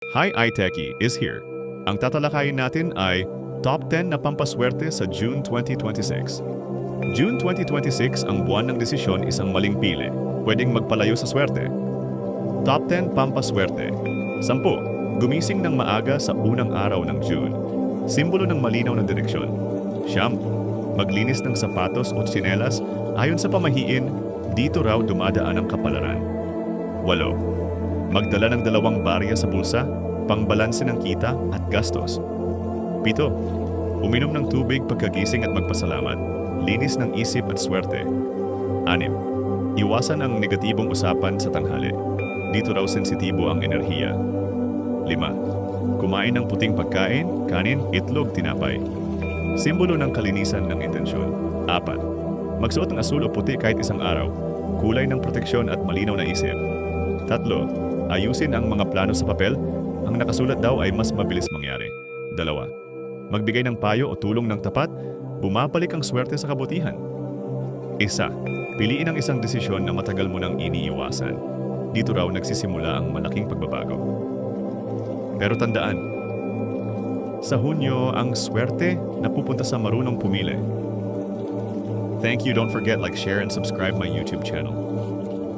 Hi iTechie is here. Ang tatalakayin natin ay Top 10 na pampaswerte sa June 2026. June 2026 ang buwan ng desisyon, isang maling pili. Pwedeng magpalayo sa swerte. Top 10 pampaswerte. 10. Gumising ng maaga sa unang araw ng June. Simbolo ng malinaw na direksyon. 9. Maglinis ng sapatos o tsinelas ayon sa pamahiin, dito raw dumadaan ang kapalaran. 8. Magdala ng 2 barya sa bulsa, pangbalanse ng kita at gastos. 7. Uminom ng tubig pagkagising at magpasalamat, linis ng isip at swerte. 6. Iwasan ang negatibong usapan sa tanghali, dito raw sensitibo ang enerhiya. 5. Kumain ng puting pagkain, kanin, itlog, tinapay. Simbolo ng kalinisan ng intensyon. 4. Magsuot ng asul o puti kahit isang araw, kulay ng proteksyon at malinaw na isip. 3. Ayusin ang mga plano sa papel, ang nakasulat daw ay mas mabilis mangyari. 2. Magbigay ng payo o tulong ng tapat, bumabalik ang swerte sa kabutihan. 1. Piliin ang isang desisyon na matagal mo nang iniiwasan. Dito raw nagsisimula ang malaking pagbabago. Pero tandaan, sa Hunyo, ang swerte napupunta sa marunong pumili. Thank you. Don't forget like, share, and subscribe my YouTube channel.